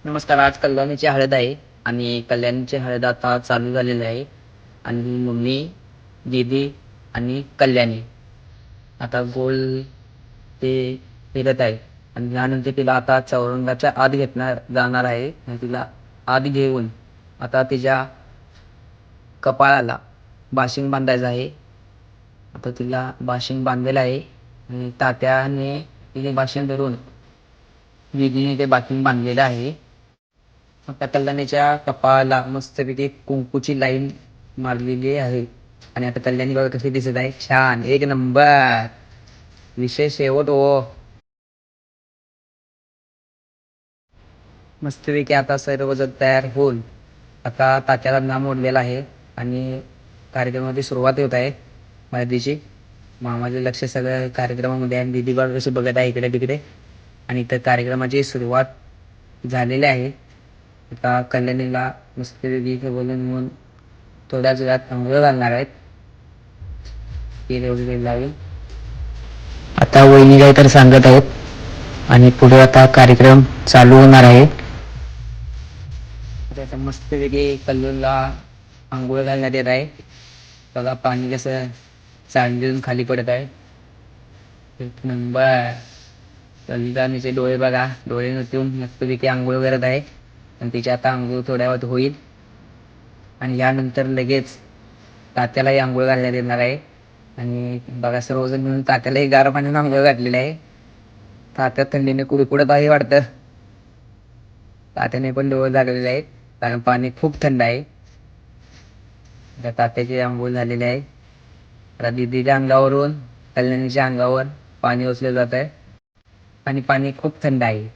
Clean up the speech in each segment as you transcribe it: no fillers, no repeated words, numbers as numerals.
नमस्कार. आज कल्याणीची हळद आहे आणि कल्याणीची हळद आता चालू झालेली आहे आणि मम्मी, दीदी आणि कल्याणी आता गोल ते फिरत आहे आणि त्यानंतर तिला आता चौरंगाच्या आत घेतणार जाणार आहे आणि तिला आत घेऊन आता तिच्या कपाळाला बाशिंग बांधायचं आहे. आता तिला बाशिंग बांधलेलं आहे आणि तात्याने तिने बाशिंग धरून दीदीने ते बाशिंग बांधलेलं आहे. आता कल्याणीच्या कपाळाला मस्तपैकी कुंकूची लाईन मारलेली आहे आणि आता कल्याणी बघा कशी दिसत आहे. छान, एक नंबर. विषय शेवट हो. मस्तपैकी आता सर्वजण तयार होऊन आता तात्याला नाम ओढलेला आहे आणि कार्यक्रमाची सुरुवात होत आहे. हळदीची मामाचे लक्ष सगळं कार्यक्रमामध्ये आहे. दीदी बघा कशी बघत आहे इकडे तिकडे आणि इथं कार्यक्रमाची सुरुवात झालेली आहे. आता कल्याणीला मस्तपैकी बोलून म्हणून थोड्याच वेळात अंघोळ घालणार आहेत. तेल वगैरे लावून आता वहिनी काय तर सांगत आहेत आणि पुढे आता कार्यक्रम चालू होणार आहे. आता मस्तपैकी कल्लूला अंघोळ घालण्यात येत आहे. बघा पाणी कसं सांडून खाली पडत आहे. एक नंबर. कल्लूचे डोळे बघा, डोळे नसून मस्तपैकी अंघोळ करत आहे आणि तिची आता अंघोळ थोड्या वेळात होईल आणि यानंतर लगेच तात्यालाही आंघोळ घालण्यात येणार आहे आणि बघा सर्वजण मिळून तात्यालाही गार पाण्याने आंघोळ घातलेली आहे. तात्या थंडीने कुडकुडत आहे वाटतं. तात्याने पण डोळे झाकलेले आहेत कारण पाणी खूप थंड आहे. तात्याची आंघोळ झालेली आहे. आता दिदीच्या अंगावरून कल्याणीच्या अंगावर पाणी ओतले जात आहे आणि पाणी खूप थंड आहे.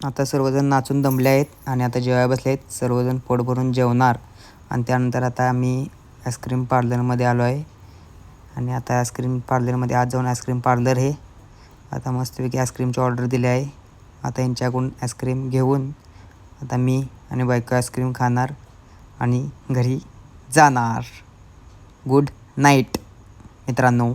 आता सर्वजण नाचून दमले आहेत आणि आता जेवायला बसले आहेत. सर्वजण पोट भरून जेवणार आणि त्यानंतर आता आम्ही आईस्क्रीम पार्लरमध्ये आलो आहे आणि आता आईस्क्रीम पार्लरमध्ये आज जाऊन आईस्क्रीम पार्लर हे आता मस्तपैकी आईस्क्रीमची ऑर्डर दिली आहे. आता यांच्याकडून आईस्क्रीम घेऊन आता मी आणि बायको आईस्क्रीम खाणार आणि घरी जाणार. गुड नाईट मित्रांनो.